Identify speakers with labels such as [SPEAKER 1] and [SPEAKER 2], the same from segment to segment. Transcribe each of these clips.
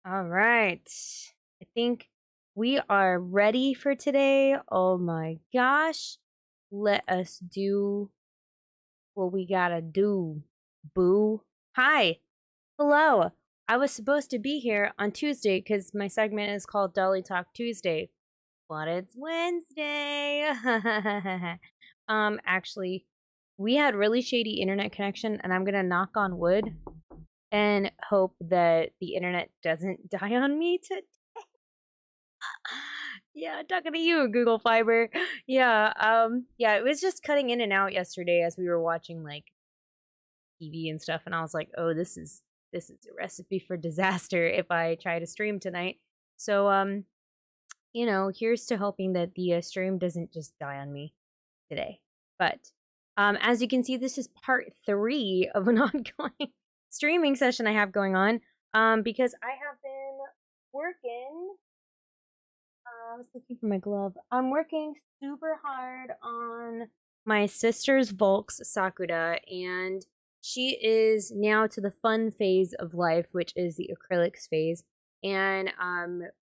[SPEAKER 1] All right. I think we are ready for today. Oh my gosh. Let us do what we gotta do, boo. Hi. Hello. I was supposed to be here on Tuesday because my segment is called Dolly Talk Tuesday, but it's Wednesday. Actually, we had really shady internet connection, and I'm gonna knock on wood and hope that the internet doesn't die on me today. Yeah, talking to you, Google Fiber. Yeah, it was just cutting in and out yesterday as we were watching like TV and stuff, and I was like, oh, this is a recipe for disaster if I try to stream tonight. So, here's to hoping that the stream doesn't just die on me today. But as you can see, this is part 3 of an ongoing streaming session I have going on. Because I have been working. I was looking for my glove. I'm working super hard on my sister's VOLKS Sakura, and she is now to the fun phase of life, which is the acrylics phase. And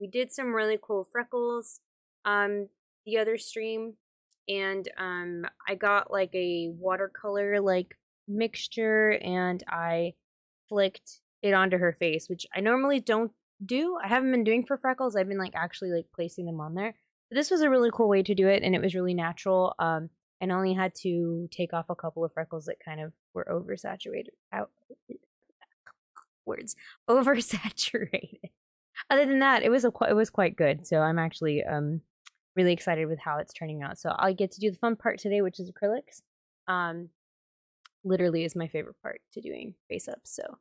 [SPEAKER 1] we did some really cool freckles the other stream, and I got like a watercolor like mixture, and I flicked it onto her face, which I normally don't do. I haven't been doing for freckles. I've been like actually like placing them on there. But this was a really cool way to do it, and it was really natural. And only had to take off a couple of freckles that kind of were oversaturated. Out words oversaturated. Other than that, it was quite good. So I'm actually really excited with how it's turning out. So I get to do the fun part today, which is acrylics. Literally is my favorite part to doing face ups. So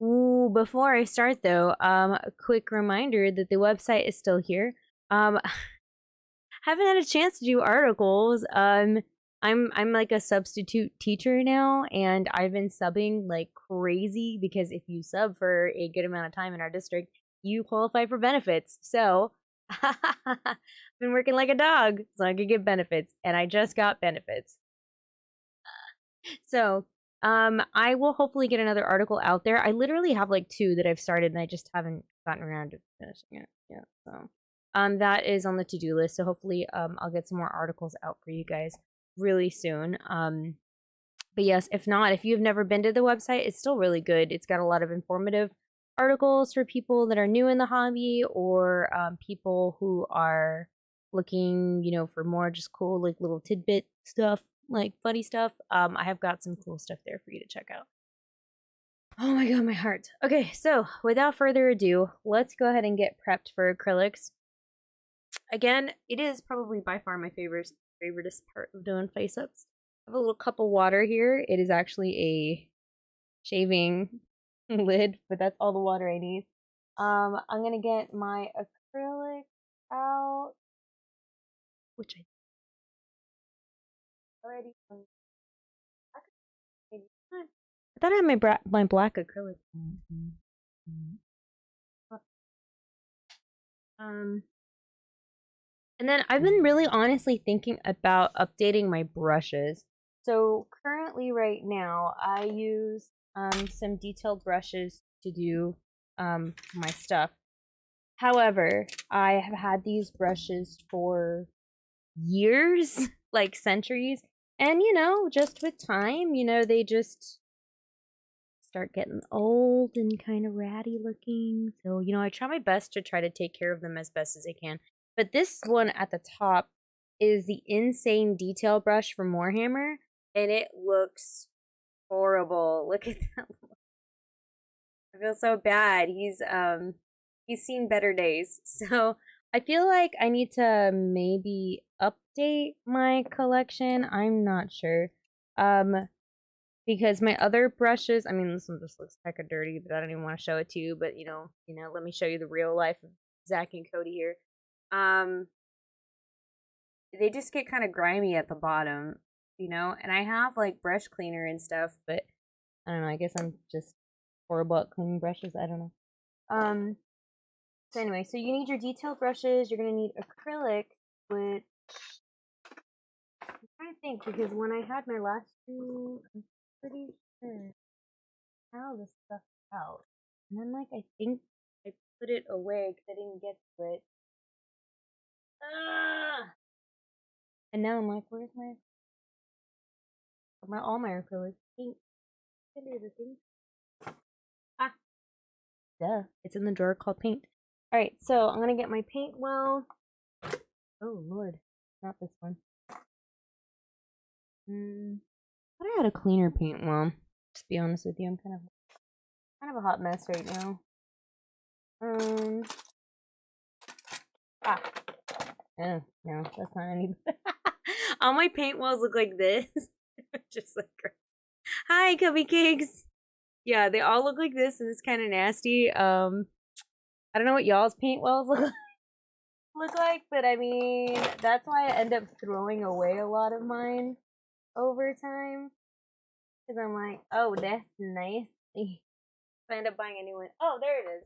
[SPEAKER 1] ooh, before I start though, a quick reminder that the website is still here. Haven't had a chance to do articles. I'm like a substitute teacher now, and I've been subbing like crazy because if you sub for a good amount of time in our district, you qualify for benefits. So I've been working like a dog so I could get benefits, and I just got benefits. So I will hopefully get another article out there. I literally have like 2 that I've started, and I just haven't gotten around to finishing it. Yeah, so that is on the to-do list. So hopefully I'll get some more articles out for you guys really soon. But yes, if not, if you've never been to the website, it's still really good. It's got a lot of informative articles for people that are new in the hobby, or people who are looking, for more just cool like little tidbit stuff, like funny stuff. I have got some cool stuff there for you to check out. Oh my god, my heart. Okay, so without further ado, let's go ahead and get prepped for acrylics. Again, it is probably by far my favoriteest part of doing face ups. I have a little cup of water here. It is actually a shaving lid, but that's all the water I need. I'm gonna get my acrylic out, which I already. I thought I had my black acrylic. Um, and then I've been really honestly thinking about updating my brushes. So currently, right now, I use some detailed brushes to do my stuff. However, I have had these brushes for years, like centuries, and just with time, they just start getting old and kind of ratty looking. So, I try my best to try to take care of them as best as I can. But this one at the top is the Insane Detail brush from Warhammer, and it looks horrible. Look at that. I feel so bad. He's seen better days. So, I feel like I need to maybe update my collection. I'm not sure. Because my other brushes, I mean, this one just looks hecka dirty, but I don't even want to show it to you. But let me show you the real life of Zach and Cody here. They just get kind of grimy at the bottom, and I have like brush cleaner and stuff, but I don't know. I guess I'm just horrible at cleaning brushes. I don't know. So anyway, so you need your detail brushes. You're gonna need acrylic, which I'm trying to think because when I had my last 2, I'm pretty sure how this stuff out. And then I think I put it away because I didn't get to it. Ah! And now I'm like, where's all my acrylic paint? Under the thing. Ah, duh. It's in the drawer called paint. All right, so I'm gonna get my paint well. Oh Lord, not this one. But I had a cleaner paint well. Just be honest with you, I'm kind of a hot mess right now. Oh, no, that's not any. All my paint walls look like this. Just like, hi, Cubby Cakes. Yeah, they all look like this, and it's kind of nasty. I don't know what y'all's paint walls look like, but I mean, that's why I end up throwing away a lot of mine over time. Because I'm like, oh, that's nice. I end up buying a new one. Oh, there it is.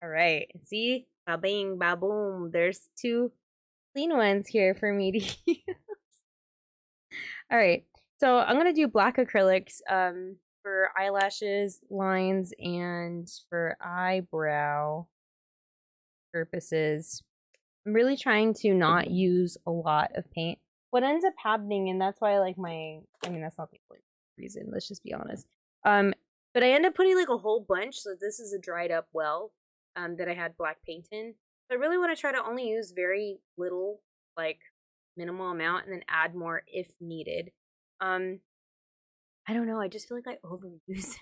[SPEAKER 1] All right. See? Ba bing, ba boom. There's 2 clean ones here for me to use. All right. So I'm going to do black acrylics for eyelashes, lines, and for eyebrow purposes. I'm really trying to not use a lot of paint. What ends up happening, and that's why I like I mean, that's not the only reason, let's just be honest. But I end up putting like a whole bunch, so this is a dried up well that I had black paint in. So I really want to try to only use very little, like minimal amount, and then add more if needed. I don't know, I just feel like I overuse it.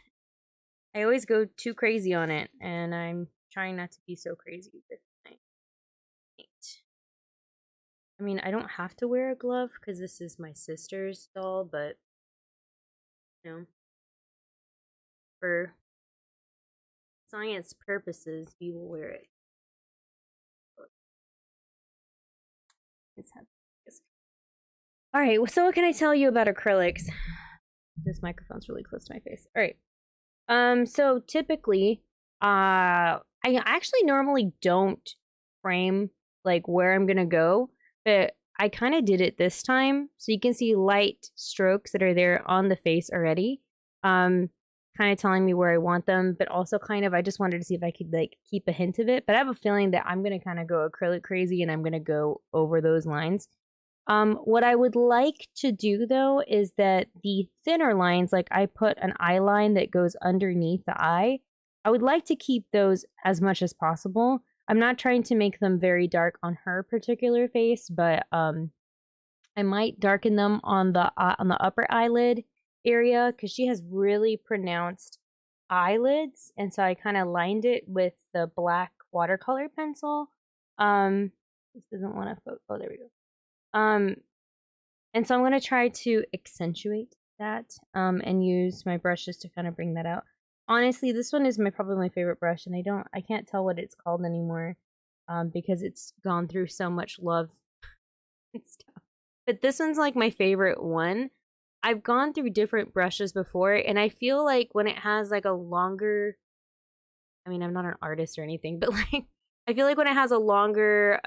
[SPEAKER 1] I always go too crazy on it, and I'm trying not to be so crazy with my paint. I mean, I don't have to wear a glove because this is my sister's doll, but you know, for science purposes, we will wear it. All right, so what can I tell you about acrylics? This microphone's really close to my face. All right. So typically, I actually normally don't frame like where I'm gonna go, but I kind of did it this time, so you can see light strokes that are there on the face already. Kind of telling me where I want them, but also kind of I just wanted to see if I could like keep a hint of it. But I have a feeling that I'm gonna kind of go acrylic crazy, and I'm gonna go over those lines. What I would like to do though is that the thinner lines, like I put an eye line that goes underneath the eye, I would like to keep those as much as possible. I'm not trying to make them very dark on her particular face, but I might darken them on the upper eyelid area because she has really pronounced eyelids, and so I kind of lined it with the black watercolor pencil. This doesn't want to. Oh, there we go. And so I'm going to try to accentuate that and use my brushes to kind of bring that out. Honestly, this one is probably my favorite brush, and I can't tell what it's called anymore because it's gone through so much love and stuff. But this one's like my favorite one. I've gone through different brushes before, and I feel like when it has like a longer, I mean, I'm not an artist or anything, but like I feel like when it has a longer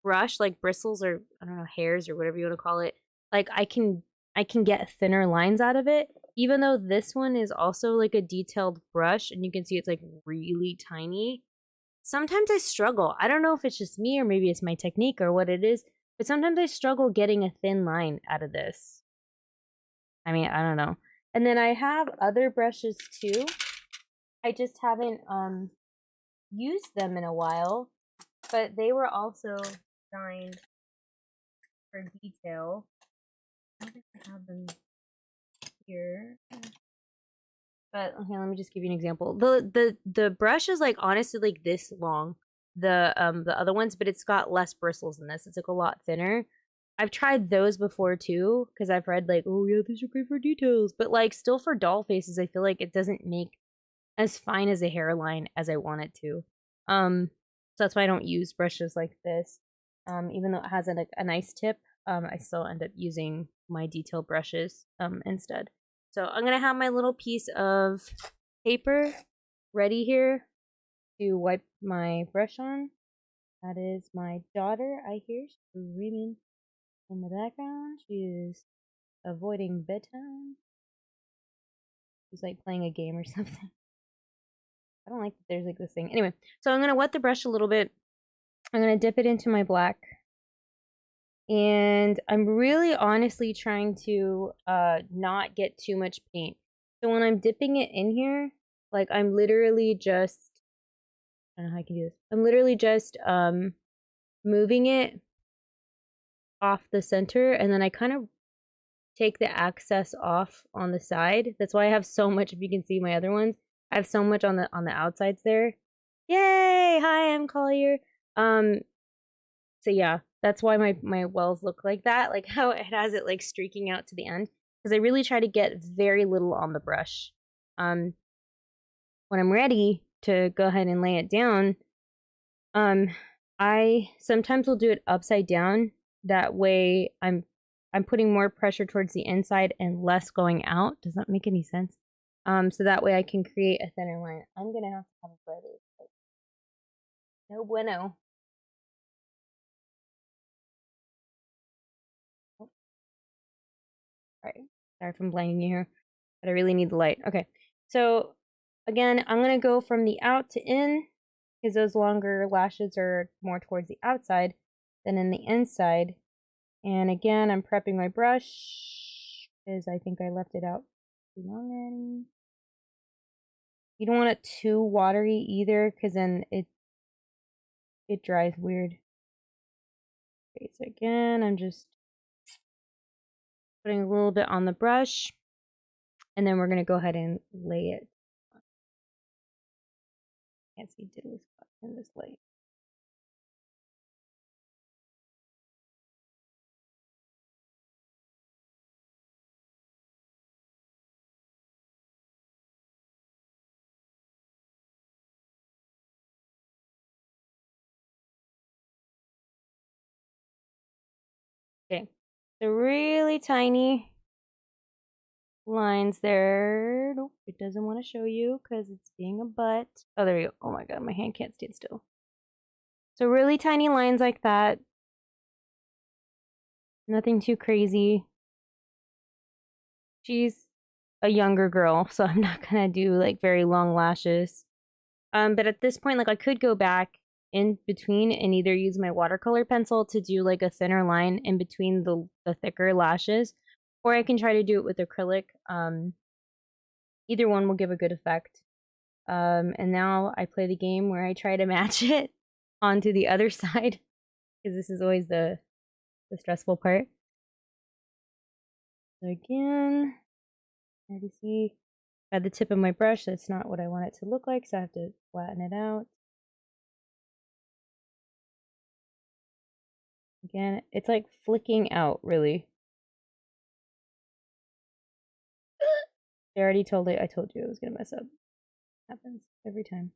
[SPEAKER 1] brush, like bristles or I don't know, hairs or whatever you want to call it, like I can get thinner lines out of it. Even though this one is also like a detailed brush, and you can see it's like really tiny. Sometimes I struggle. I don't know if it's just me or maybe it's my technique or what it is, but sometimes I struggle getting a thin line out of this. I mean, I don't know. And then I have other brushes too. I just haven't used them in a while, but they were also designed for detail. I think I have them here. But okay, let me just give you an example. The brush is like honestly like this long. The other ones, but it's got less bristles than this. It's like a lot thinner. I've tried those before too, because I've read like, oh yeah, these are great for details. But like still for doll faces, I feel like it doesn't make as fine as a hairline as I want it to. So that's why I don't use brushes like this. Even though it has a nice tip, I still end up using my detail brushes instead. So I'm gonna have my little piece of paper ready here to wipe my brush on. That is my daughter. I hear screaming in the background. She is avoiding bedtime. She's like playing a game or something. I don't like that there's like this thing. Anyway, so I'm gonna wet the brush a little bit. I'm gonna dip it into my black. And I'm really honestly trying to not get too much paint. So when I'm dipping it in here, like I'm literally just, I don't know how I can do this. I'm literally just moving it off the center, and then I kind of take the excess off on the side. That's why I have so much, if you can see my other ones, I have so much on the outsides there. Yay! Hi, I'm Collier. So yeah, that's why my wells look like that, like how it has it like streaking out to the end, because I really try to get very little on the brush. When I'm ready to go ahead and lay it down, I sometimes will do it upside down. That way I'm putting more pressure towards the inside and less going out. Does that make any sense? So that way I can create a thinner line. I'm gonna have to have a brother. No bueno. Oh. Alright. Sorry if I'm blinding you here, but I really need the light. Okay. So again, I'm gonna go from the out to in, because those longer lashes are more towards the outside than in the inside. And again, I'm prepping my brush because I think I left it out too long already. You don't want it too watery either, because then it dries weird. Okay, so again, I'm just putting a little bit on the brush, and then we're gonna go ahead and lay it. Can't see diddly spots in this light. Okay, so really tiny lines there. Nope, it doesn't want to show you because it's being a butt. Oh, there we go. Oh my god, my hand can't stand still. So really tiny lines like that. Nothing too crazy. She's a younger girl, so I'm not gonna do like very long lashes. But at this point, like I could go back in between and either use my watercolor pencil to do like a thinner line in between the thicker lashes, or I can try to do it with acrylic. Either one will give a good effect. And now I play the game where I try to match it onto the other side, because this is always the stressful part. So again, I can see at the tip of my brush, that's not what I want it to look like, so I have to flatten it out. Again, it's like flicking out, really. I already told it. I told you it was gonna mess up. Happens every time.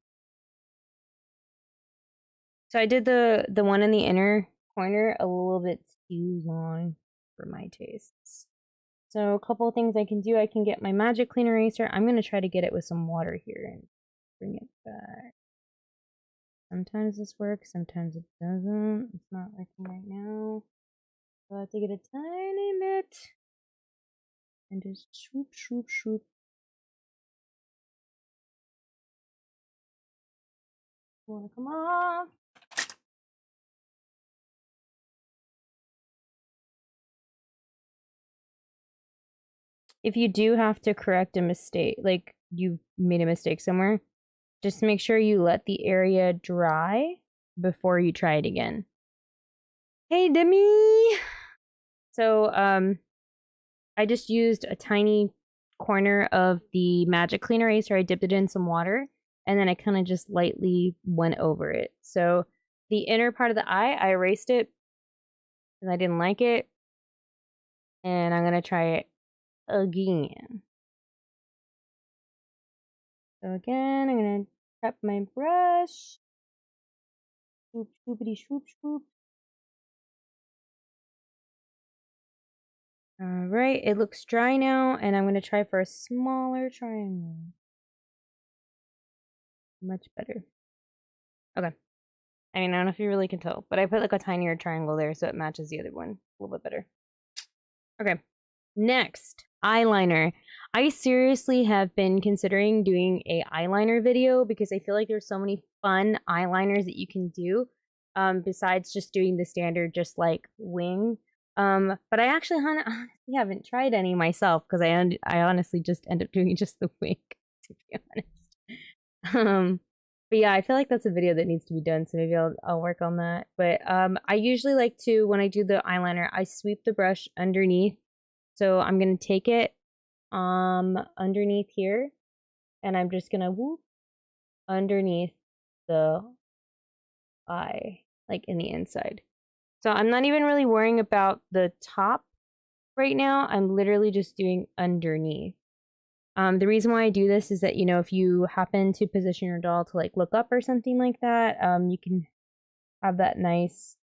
[SPEAKER 1] So I did the one in the inner corner a little bit too long for my tastes. So a couple of things I can do. I can get my magic clean eraser. I'm gonna try to get it with some water here and bring it back. Sometimes this works, sometimes it doesn't. It's not working right now. So I have to get a tiny bit and just swoop, swoop, swoop. Wanna come off? If you do have to correct a mistake, like you made a mistake somewhere, just make sure you let the area dry before you try it again. Hey, Demi! So, I just used a tiny corner of the magic clean eraser. I dipped it in some water, and then I kind of just lightly went over it. So the inner part of the eye, I erased it because I didn't like it. And I'm going to try it again. So again, I'm going to prep my brush. Swoop, swoopity, swoop, swoop. All right, it looks dry now, and I'm going to try for a smaller triangle. Much better. Okay. I mean, I don't know if you really can tell, but I put like a tinier triangle there so it matches the other one a little bit better. Okay. Next, eyeliner. I seriously have been considering doing a eyeliner video because I feel like there's so many fun eyeliners that you can do besides just doing the standard just like wing. But I actually honestly haven't tried any myself because I honestly just end up doing just the wing, to be honest. But yeah, I feel like that's a video that needs to be done, so maybe I'll work on that. But I usually like to, when I do the eyeliner, I sweep the brush underneath. So I'm gonna take it underneath here, and I'm just gonna whoop underneath the eye, like in the inside. So I'm not even really worrying about the top right now. I'm literally just doing underneath. The reason why I do this is that, you know, if you happen to position your doll to like look up or something like that, you can have that nice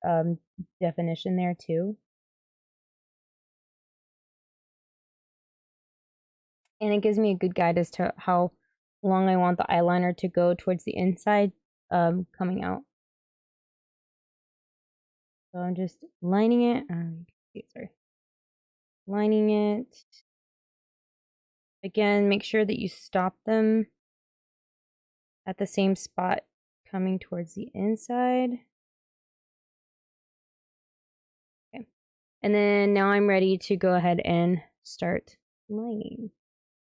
[SPEAKER 1] definition there too. And it gives me a good guide as to how long I want the eyeliner to go towards the inside coming out. So I'm just lining it. Sorry. Lining it. Again, make sure that you stop them at the same spot coming towards the inside. Okay. And then now I'm ready to go ahead and start lining.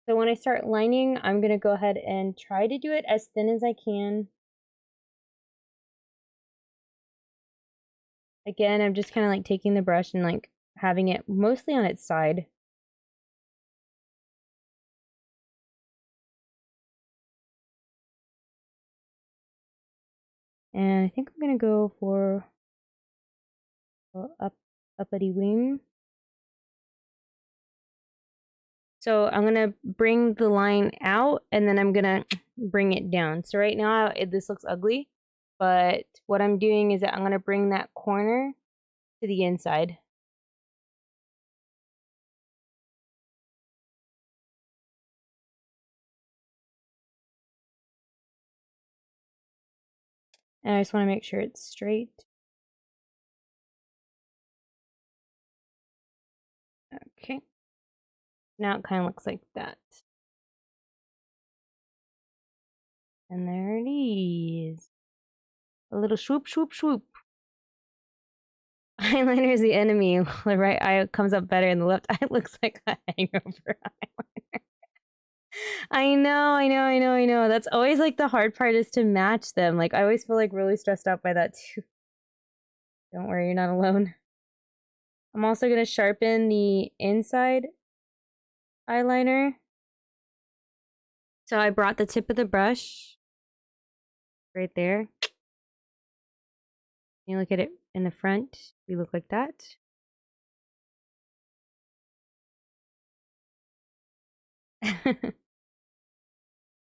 [SPEAKER 1] So when I start lining, I'm going to go ahead and try to do it as thin as I can. Again, I'm just kind of like taking the brush and like having it mostly on its side. And I think I'm going to go for uppity wing. So I'm going to bring the line out and then I'm going to bring it down. So right now this looks ugly, but what I'm doing is that I'm going to bring that corner to the inside. And I just want to make sure it's straight. Okay. Now it kind of looks like that. And there it is. A little swoop, swoop, swoop. Eyeliner is the enemy. The right eye comes up better and the left eye looks like a hangover eyeliner. I know. That's always like the hard part is to match them. Like I always feel like really stressed out by that too. Don't worry, you're not alone. I'm also going to sharpen the inside eyeliner. So I brought the tip of the brush right there. You look at it in the front, we look like that.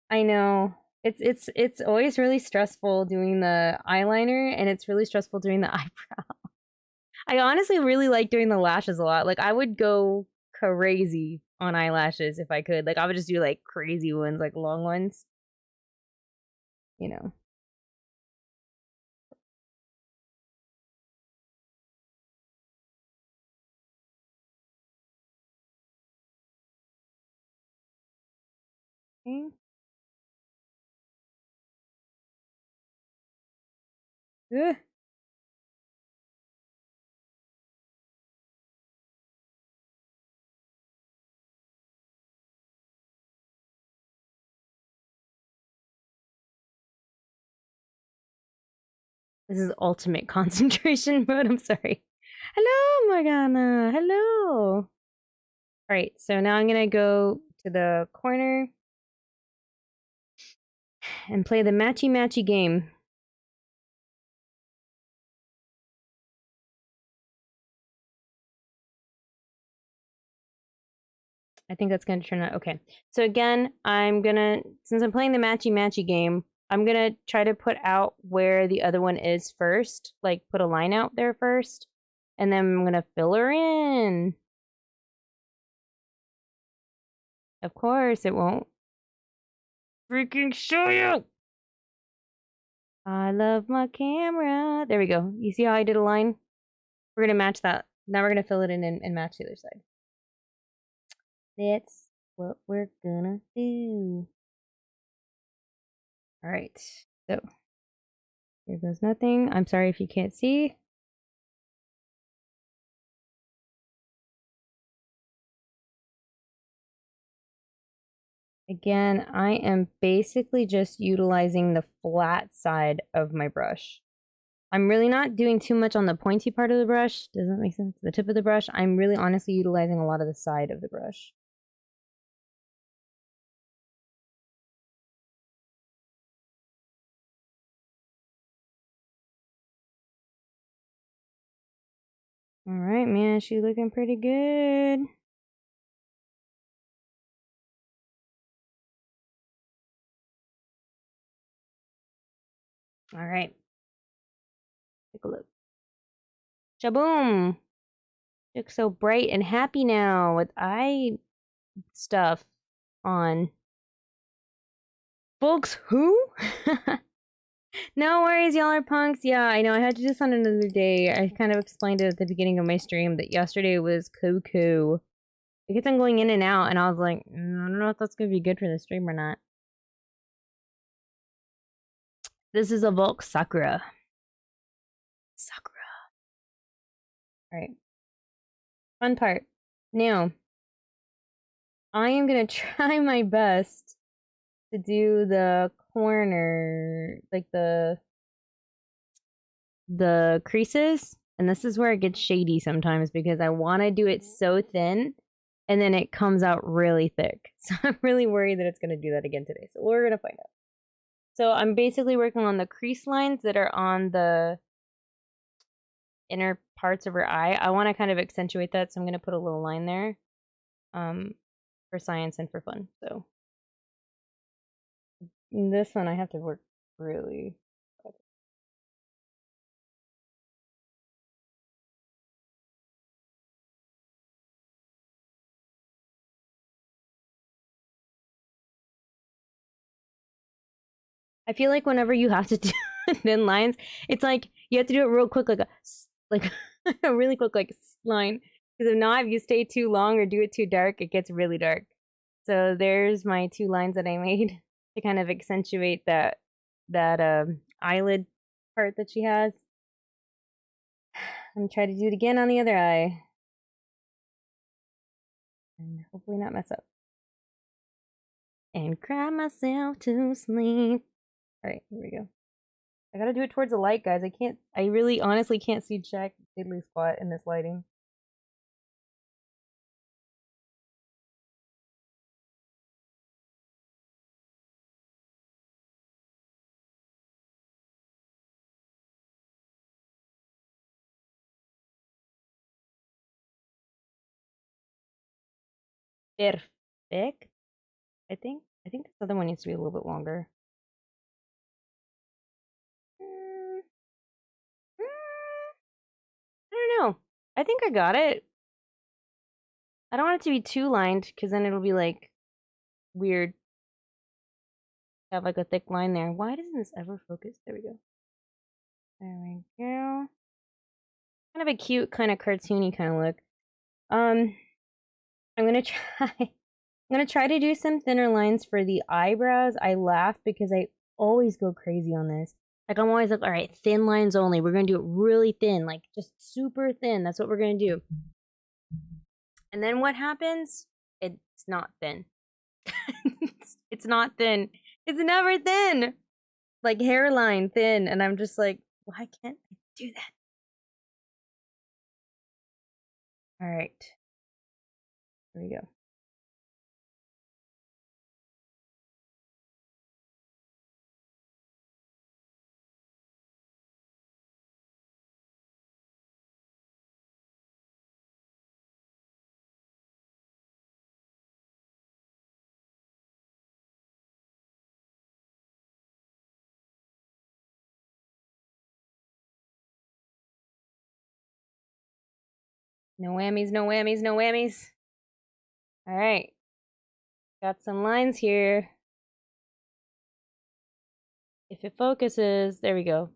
[SPEAKER 1] I know. It's always really stressful doing the eyeliner and it's really stressful doing the eyebrow. I honestly really like doing the lashes a lot. Like I would go crazy on eyelashes if I could. Like I would just do like crazy ones, like long ones. You know. Okay. Ugh. This is ultimate concentration mode. I'm sorry. Hello, Morgana. Hello. All right, so now I'm going to go to the corner and play the matchy-matchy game. I think that's going to turn out okay. So again, I'm going to, since I'm playing the matchy-matchy game, I'm going to try to put out where the other one is first. Like, put a line out there first. And then I'm going to fill her in. Of course, it won't freaking show you. I love my camera. There we go. You see how I did a line? We're going to match that. Now we're going to fill it in and match the other side. That's what we're gonna do. Alright, so here goes nothing. I'm sorry if you can't see. Again, I am basically just utilizing the flat side of my brush. I'm really not doing too much on the pointy part of the brush. Does that make sense? The tip of the brush. I'm really honestly utilizing a lot of the side of the brush. Alright, man, she's looking pretty good. Alright. Take a look. Shaboom! Looks so bright and happy now with eye stuff on. Folks, who? No worries, y'all are punks. Yeah, I know. I had to do this on another day. I kind of explained it at the beginning of my stream that yesterday was cuckoo. It kept on going in and out, and I was like, I don't know if that's going to be good for the stream or not. This is a VOLKS Sakura. Sakura. Alright. Fun part. Now, I am going to try my best to do the corner, like the creases. And this is where it gets shady sometimes because I want to do it so thin and then it comes out really thick. So I'm really worried that it's going to do that again today. So we're going to find out. So I'm basically working on the crease lines that are on the inner parts of her eye. I want to kind of accentuate that, so I'm going to put a little line there for science and for fun. So this one I have to work really hard. I feel like whenever you have to do thin lines, it's like you have to do it real quick, like a really quick line. Because if not, if you stay too long or do it too dark, it gets really dark. So there's my 2 lines that I made to kind of accentuate that eyelid part that she has. I'm gonna try to do it again on the other eye. And hopefully not mess up. And cry myself to sleep. Alright, here we go. I gotta do it towards the light, guys. I really honestly can't see jack diddly squat in this lighting. Perfect. I think this other one needs to be a little bit longer. I don't know. I think I got it. I don't want it to be too lined, because then it'll be like weird. Have like a thick line there. Why doesn't this ever focus? There we go. There we go. Kind of a cute, kind of cartoony kind of look. I'm gonna try. I'm gonna try to do some thinner lines for the eyebrows. I laugh because I always go crazy on this. Like I'm always like, all right, thin lines only. We're gonna do it really thin, like just super thin. That's what we're gonna do. And then what happens? It's not thin. It's not thin. It's never thin. Like hairline thin, and I'm just like, why can't I do that? All right. Here we go. No whammies, no whammies, no whammies. All right. Got some lines here. If it focuses, there we go.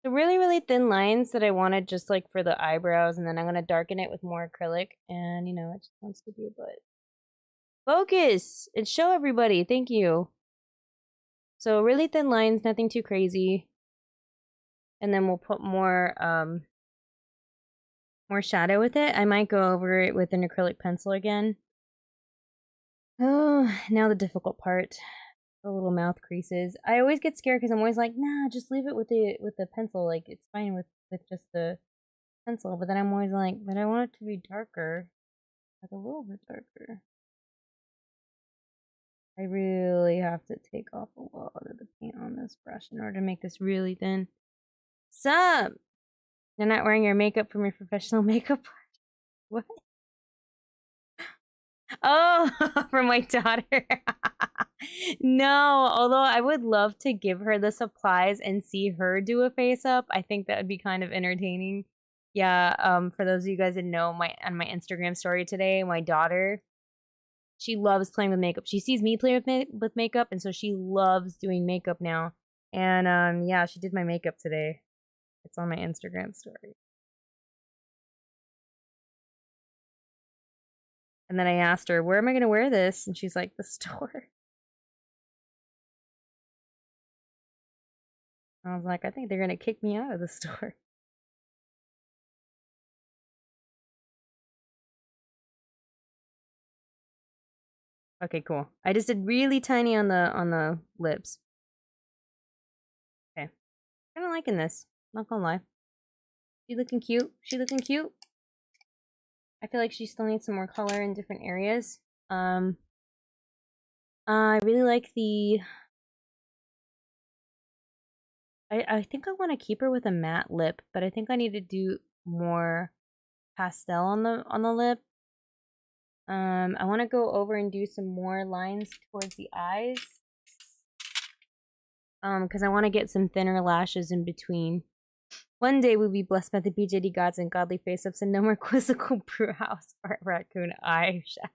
[SPEAKER 1] So really, really thin lines that I wanted just like for the eyebrows, and then I'm gonna darken it with more acrylic, and you know, it just wants to be a butt. Focus and show everybody. Thank you. So really thin lines, nothing too crazy. And then we'll put more shadow with it. I might go over it with an acrylic pencil again. Oh, now the difficult part. The little mouth creases. I always get scared because I'm always like, nah, just leave it with the pencil. Like it's fine with just the pencil. But then I'm always like, but I want it to be darker. Like a little bit darker. I really have to take off a lot of the paint on this brush in order to make this really thin. Sup? You're not wearing your makeup from your professional makeup? What? Oh, for my daughter. No, although I would love to give her the supplies and see her do a face up. I think that would be kind of entertaining. Yeah, for those of you guys that know on my Instagram story today, my daughter, she loves playing with makeup. She sees me play with makeup, and so she loves doing makeup now. And yeah, she did my makeup today. It's on my Instagram story. And then I asked her, where am I going to wear this? And she's like, the store. I was like, I think they're going to kick me out of the store. Okay, cool. I just did really tiny on the lips. Okay. Kind of liking this. Not gonna lie. She looking cute. She looking cute. I feel like she still needs some more color in different areas. I really like the... I think I want to keep her with a matte lip, but I think I need to do more pastel on the lip. I want to go over and do some more lines towards the eyes. Because I want to get some thinner lashes in between. One day we'll be blessed by the BJD gods and godly face-ups and no more quizzical brewhouse or raccoon eyeshadow.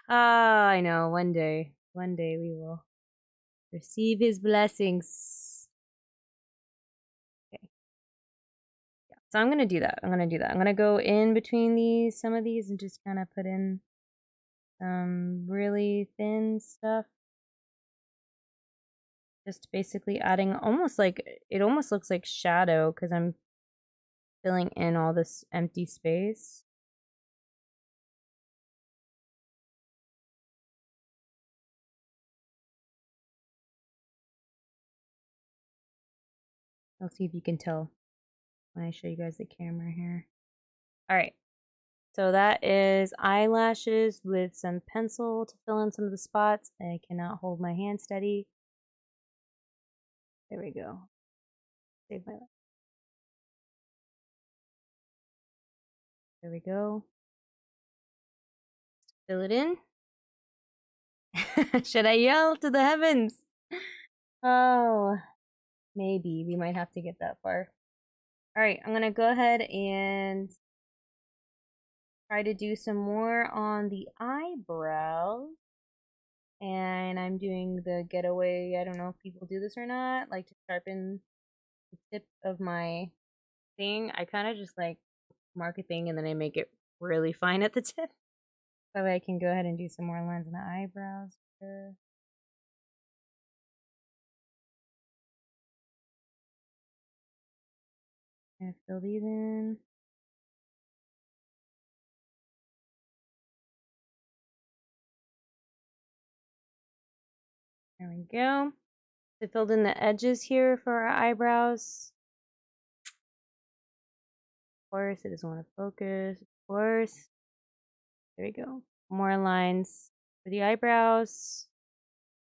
[SPEAKER 1] Ah, I know. One day we will receive his blessings. Okay. Yeah. So I'm gonna do that. I'm gonna go in between some of these, and just kind of put in some really thin stuff. Just basically adding it almost looks like shadow because I'm filling in all this empty space. I'll see if you can tell when I show you guys the camera here. All right. So that is eyelashes with some pencil to fill in some of the spots. I cannot hold my hand steady. There we go. Save my life. There we go. Fill it in. Should I yell to the heavens? Oh, maybe. We might have to get that far. All right, I'm going to go ahead and try to do some more on the eyebrows. And I'm doing the getaway. I don't know if people do this or not. Like to sharpen the tip of my thing. I kind of just like mark a thing and then I make it really fine at the tip. That way I can go ahead and do some more lines on the eyebrows. Gonna fill these in. There we go. So filled in the edges here for our eyebrows. Of course, it doesn't want to focus. Of course. There we go. More lines for the eyebrows.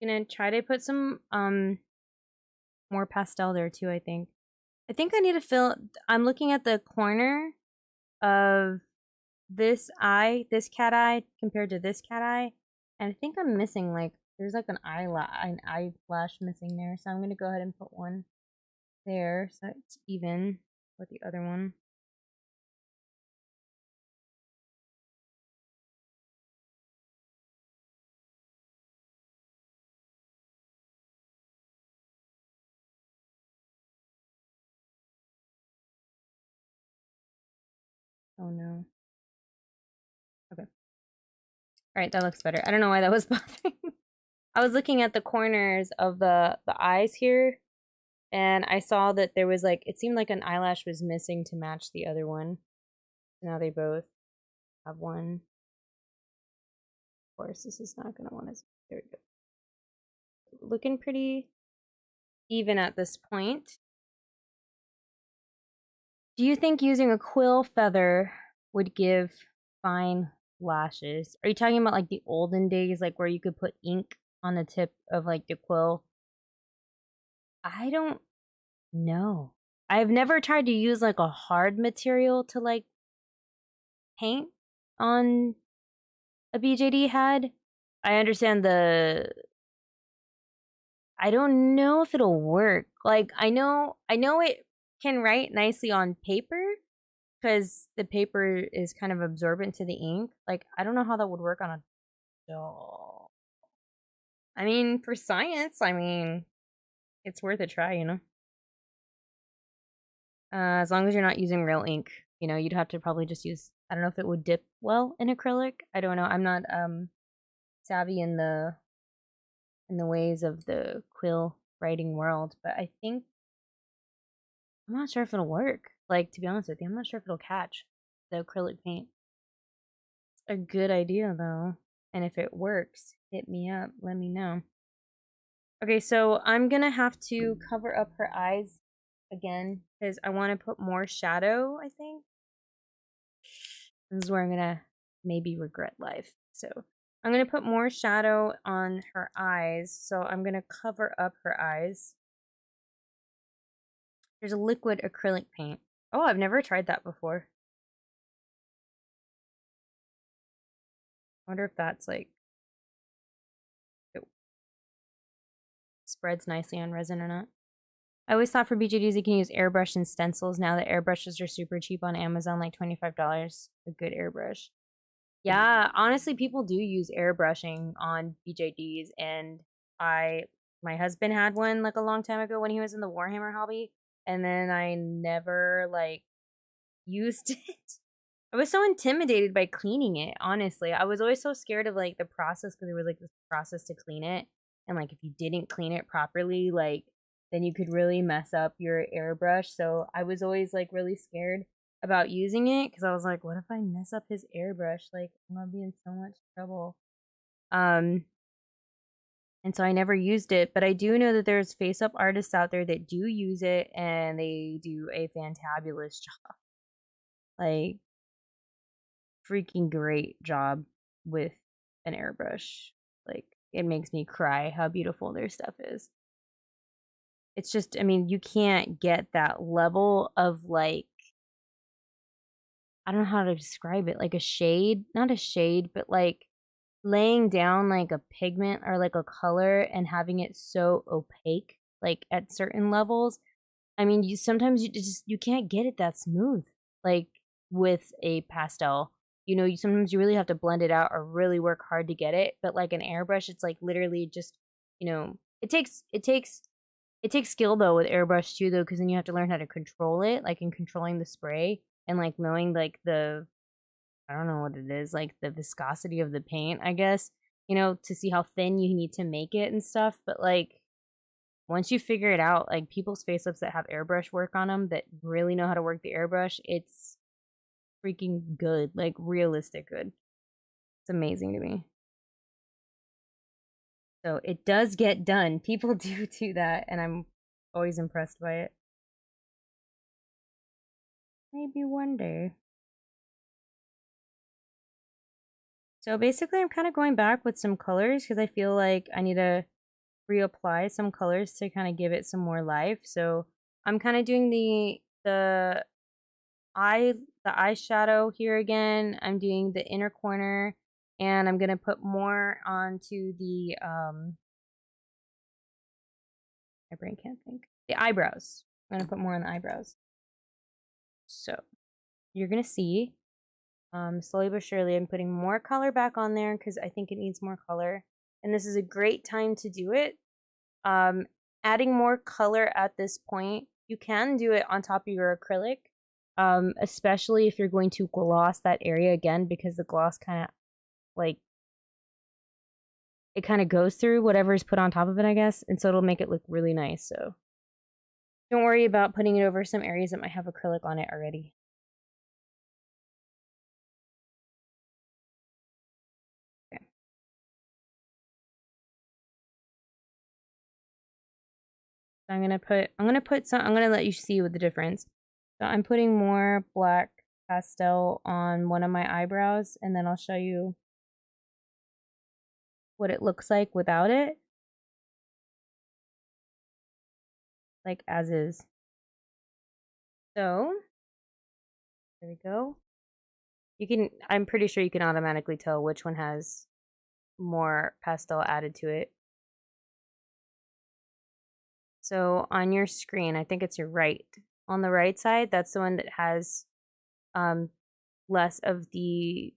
[SPEAKER 1] Gonna try to put some more pastel there too, I think. I think I need to fill... I'm looking at the corner of this cat eye compared to this cat eye. And I think I'm missing like... There's like an eyelash missing there. So I'm going to go ahead and put one there so it's even with the other one. Oh no. Okay. Alright, that looks better. I don't know why that was bothering. I was looking at the corners of the eyes here, and I saw that there was like, it seemed like an eyelash was missing to match the other one. Now they both have one. Of course, this is not gonna want to. There we go. Looking pretty even at this point. Do you think using a quill feather would give fine lashes? Are you talking about like the olden days, like where you could put ink on the tip of like the quill? I don't know. I've never tried to use like a hard material to like paint on a BJD head. I understand I don't know if it'll work. Like I know it can write nicely on paper because the paper is kind of absorbent to the ink. Like I don't know how that would work on a doll. I mean, for science, I mean, it's worth a try, you know. As long as you're not using real ink, you know, you'd have to probably just use, I don't know if it would dip well in acrylic. I don't know. I'm not savvy in the ways of the quill writing world, but I think I'm not sure if it'll work. Like, to be honest with you, I'm not sure if it'll catch the acrylic paint. It's a good idea though. And if it works, hit me up, let me know. Okay, so I'm gonna have to cover up her eyes again because I want to put more shadow, I think. This is where I'm gonna maybe regret life. So I'm gonna put more shadow on her eyes. So I'm gonna cover up her eyes. There's a liquid acrylic paint. Oh, I've never tried that before. I wonder if that's like, it spreads nicely on resin or not. I always thought for BJDs you can use airbrush and stencils. Now that airbrushes are super cheap on Amazon, like $25. A good airbrush. Yeah, honestly, people do use airbrushing on BJDs, and my husband had one like a long time ago when he was in the Warhammer hobby, and then I never like used it. I was so intimidated by cleaning it, honestly. I was always so scared of like the process because there was like this process to clean it, and like if you didn't clean it properly, like then you could really mess up your airbrush. So I was always like really scared about using it because I was like, what if I mess up his airbrush? Like I'm gonna be in so much trouble. And so I never used it, but I do know that there's face-up artists out there that do use it and they do a fantabulous job. Like freaking great job with an airbrush. Like it makes me cry how beautiful their stuff is. It's just, I mean, you can't get that level of like, I don't know how to describe it, like a shade, not a shade, but like laying down like a pigment or like a color and having it so opaque, like at certain levels. I mean, you can't get it that smooth, like with a pastel. You know, sometimes you really have to blend it out or really work hard to get it. But like an airbrush, it's like literally just, you know, it takes skill though with airbrush too though, because then you have to learn how to control it, like in controlling the spray and like knowing like I don't know what it is, like the viscosity of the paint, I guess, you know, to see how thin you need to make it and stuff. But like once you figure it out, like people's faceups that have airbrush work on them that really know how to work the airbrush, it's freaking good, like realistic good. It's amazing to me. So it does get done. People do that, and I'm always impressed by it. Maybe one day. So basically, I'm kind of going back with some colors because I feel like I need to reapply some colors to kind of give it some more life. So I'm kind of doing the eyeshadow here again. I'm doing the inner corner, and I'm gonna put more onto the my brain can't think. The eyebrows. I'm gonna put more on the eyebrows. So you're gonna see slowly but surely I'm putting more color back on there because I think it needs more color, and this is a great time to do it. Adding more color at this point, you can do it on top of your acrylic, especially if you're going to gloss that area again, because the gloss kind of like it kind of goes through whatever's put on top of it, I guess. And so it'll make it look really nice. So don't worry about putting it over some areas that might have acrylic on it already. Okay. So I'm gonna let you see what the difference. So I'm putting more black pastel on one of my eyebrows, and then I'll show you what it looks like without it. Like as is. So there we go. I'm pretty sure you can automatically tell which one has more pastel added to it. So on your screen, I think it's your right. On the right side, that's the one that has less of the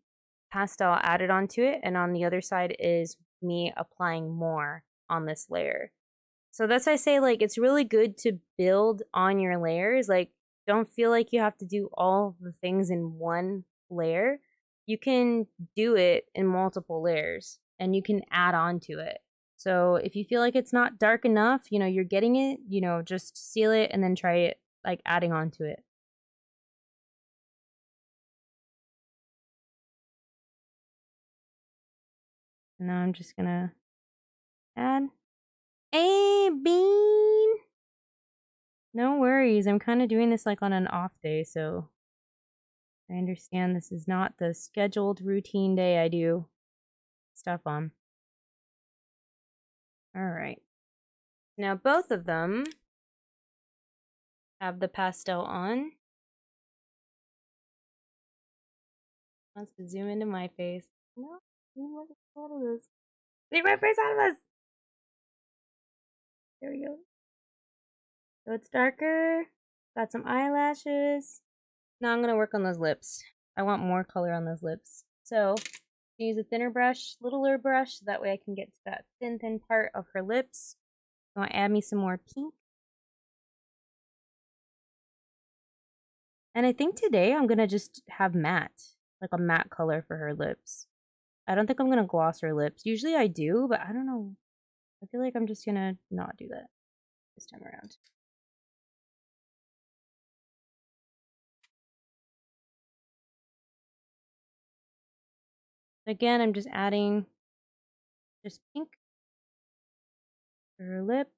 [SPEAKER 1] pastel added onto it, and on the other side is me applying more on this layer. So that's why I say, like, it's really good to build on your layers. Like, don't feel like you have to do all the things in one layer. You can do it in multiple layers, and you can add on to it. So if you feel like it's not dark enough, you're getting it, just seal it and then try it, like, adding on to it. Now I'm just gonna add. Hey, Bean! No worries, I'm kind of doing this like on an off day, so I understand this is not the scheduled routine day I do stuff on. Alright. Now both of them have the pastel on. Wants to zoom into my face. No, look out of this. Leave my face out of this! There we go. So it's darker. Got some eyelashes. Now I'm gonna work on those lips. I want more color on those lips. So use a thinner brush, littler brush, so that way I can get to that thin part of her lips. I want to add me some more pink. And I think today I'm gonna just have matte, like a matte color for her lips. I don't think I'm gonna gloss her lips. Usually I do, but I don't know. I feel like I'm just gonna not do that this time around. Again, I'm just adding just pink to her lip.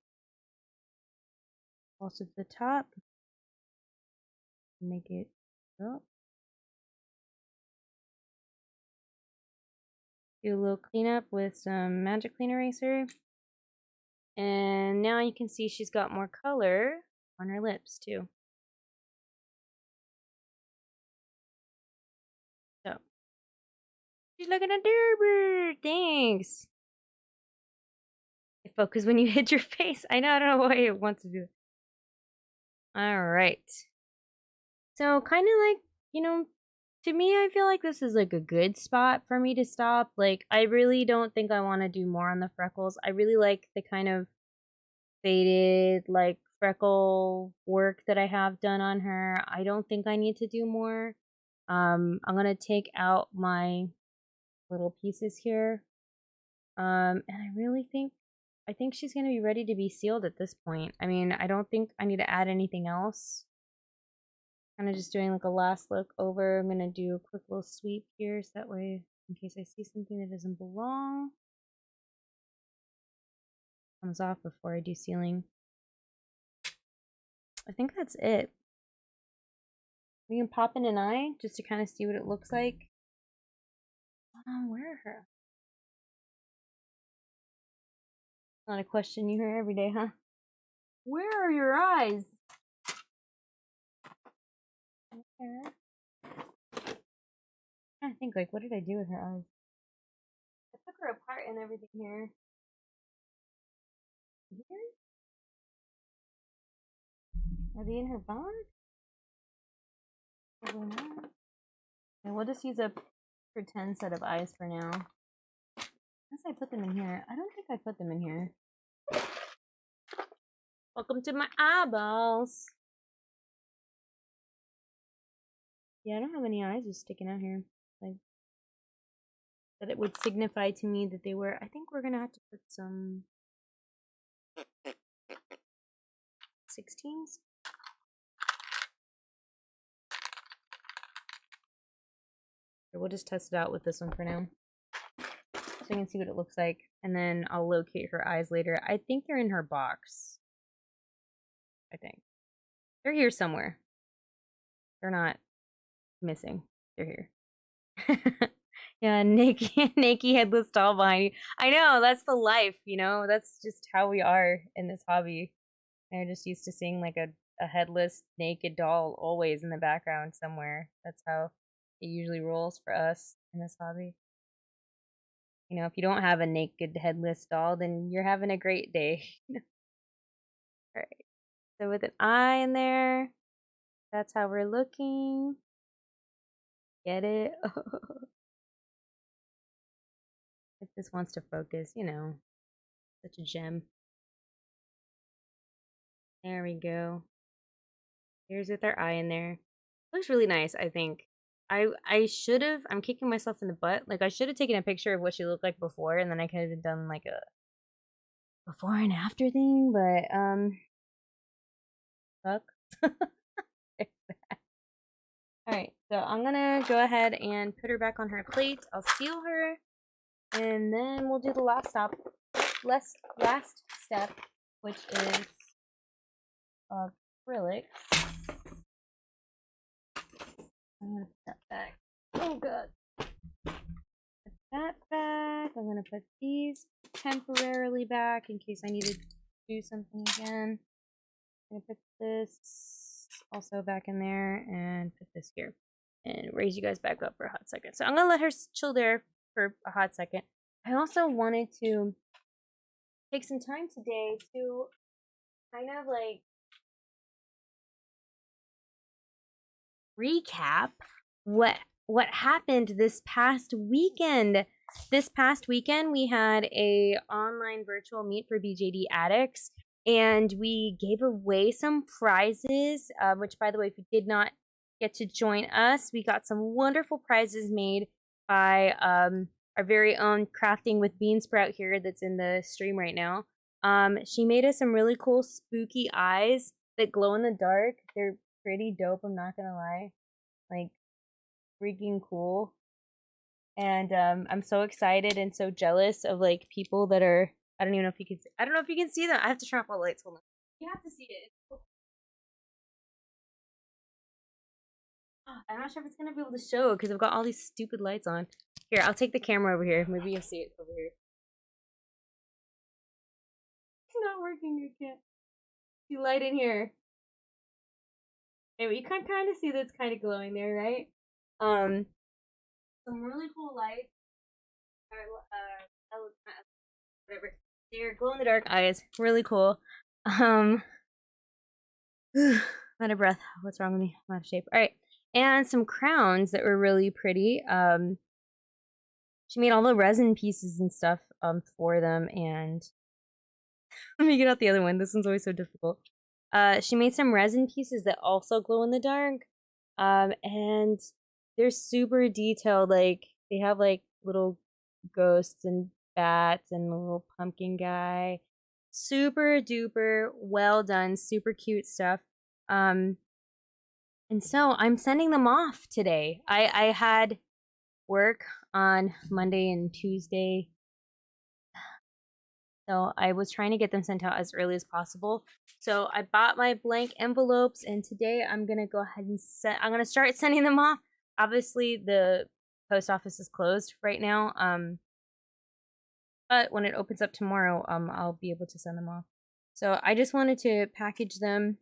[SPEAKER 1] Also to the top. Make it up. Do a little cleanup with some magic clean eraser. And now you can see she's got more color on her lips too. So she's looking adorable. Thanks. Focus when you hit your face. I know, I don't know why it wants to do it. Alright. So kind of like, to me, I feel like this is like a good spot for me to stop. Like, I really don't think I want to do more on the freckles. I really like the kind of faded, like, freckle work that I have done on her. I don't think I need to do more. I'm gonna take out my little pieces here. And I think she's gonna be ready to be sealed at this point. I mean, I don't think I need to add anything else. Kind of just doing like a last look over. I'm gonna do a quick little sweep here, so that way, in case I see something that doesn't belong, comes off before I do sealing. I think that's it. We can pop in an eye just to kind of see what it looks like. Where are her? Not a question you hear every day, huh? Where are your eyes? Okay. I think, like, what did I do with her eyes? I took her apart and everything here. Here? Are they in her bag? Probably not. Okay, we'll just use a pretend set of eyes for now. Unless I put them in here. I don't think I put them in here. Welcome to my eyeballs. Yeah, I don't have any eyes just sticking out here. Like, that it would signify to me that they were. I think we're gonna have to put some 16s. We'll just test it out with this one for now, so you can see what it looks like, and then I'll locate her eyes later. I think they're in her box. I think they're here somewhere. They're not missing. They're here. Yeah, Nikki headless doll behind you. I know, that's the life, you know? That's just how we are in this hobby. They're just used to seeing like a headless, naked doll always in the background somewhere. That's how it usually rolls for us in this hobby. You know, if you don't have a naked, headless doll, then you're having a great day. Alright, so with an eye in there, that's how we're looking. Get it? If this wants to focus, you know, such a gem. There we go. Here's with our eye in there. Looks really nice, I think. I should have, I'm kicking myself in the butt. Like, I should have taken a picture of what she looked like before, and then I could have done like a before and after thing, but fuck. Alright, so I'm gonna go ahead and put her back on her plate. I'll seal her, and then we'll do the last step, which is acrylics. I'm gonna put that back. Oh god. Put that back. I'm gonna put these temporarily back in case I need to do something again. I'm gonna put this also back in there and put this here. And raise you guys back up for a hot second. So I'm gonna let her chill there for a hot second. I also wanted to take some time today to kind of like recap what happened this past weekend. This past weekend we had a online virtual meet for BJD addicts, and we gave away some prizes, which, by the way, if you did not get to join us, we got some wonderful prizes made by our very own Crafting with Bean Sprout here that's in the stream right now. She made us some really cool spooky eyes that glow in the dark. They're pretty dope, I'm not gonna lie. Like, freaking cool. And I'm so excited and so jealous of like people that are, I don't even know if you can see, I don't know if you can see them. I have to turn off all the lights. Hold on. You have to see it. It's cool. I'm not sure if it's gonna be able to show because I've got all these stupid lights on. Here, I'll take the camera over here. Maybe you'll see it over here. It's not working. I can't see light in here. Anyway, you can kind of see that it's kind of glowing there, right? Some really cool lights. Whatever. They're glow in the dark eyes. Really cool. Out of breath. What's wrong with me? I'm out of shape. All right. And some crowns that were really pretty. She made all the resin pieces and stuff for them, and let me get out the other one. This one's always so difficult. She made some resin pieces that also glow in the dark. And they're super detailed. Like, they have like little ghosts and bats and a little pumpkin guy. Super duper well done, super cute stuff. And so I'm sending them off today. I had work on Monday and Tuesday, so I was trying to get them sent out as early as possible. So I bought my blank envelopes, and today I'm gonna go ahead and I'm gonna start sending them off. Obviously, the post office is closed right now. But when it opens up tomorrow, I'll be able to send them off. So I just wanted to package them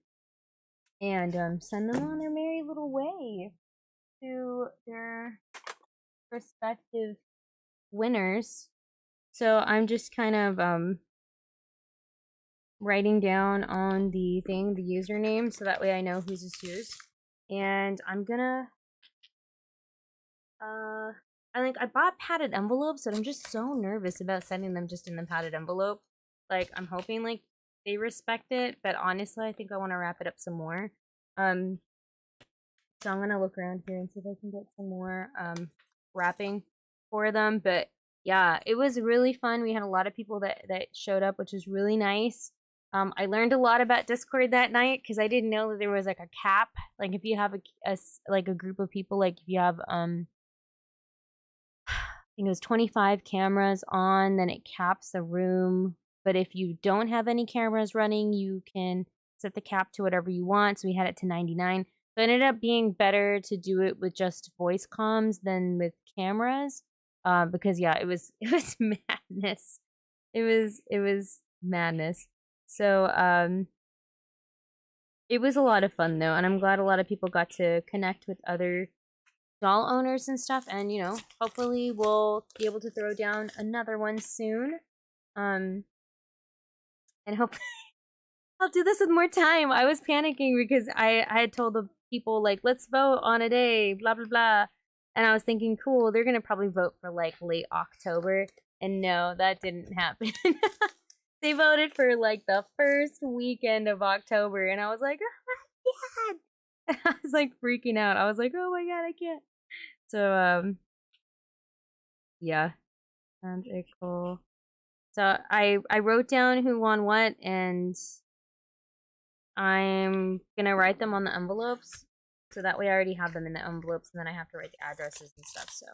[SPEAKER 1] and send them on their merry little way to their respective winners. So I'm just kind of writing down on the thing the username, so that way I know whose is whose. And I'm gonna I bought padded envelopes, but I'm just so nervous about sending them just in the padded envelope. Like, I'm hoping like they respect it, but honestly I think I want to wrap it up some more. So I'm gonna look around here and see if I can get some more wrapping for them. But yeah, it was really fun. We had a lot of people that showed up, which was really nice. I learned a lot about Discord that night because I didn't know that there was like a cap. Like if you have like a group of people, like if you have I think it was 25 cameras on, then it caps the room. But if you don't have any cameras running, you can set the cap to whatever you want. So we had it to 99. So it ended up being better to do it with just voice comms than with cameras. Because yeah, it was madness. It was madness. So it was a lot of fun though, and I'm glad a lot of people got to connect with other doll owners and stuff, and you know, hopefully we'll be able to throw down another one soon. And hopefully I'll do this with more time. I was panicking because I had told the people like, let's vote on a day, blah blah blah. And I was thinking, cool, they're gonna probably vote for like late October. And no, that didn't happen. They voted for like the first weekend of October, and I was like, oh my god. I was like freaking out. I was like, oh my god, I can't. So yeah. Sounds very cool. So I wrote down who won what, and I'm gonna write them on the envelopes, so that way I already have them in the envelopes, and then I have to write the addresses and stuff. So,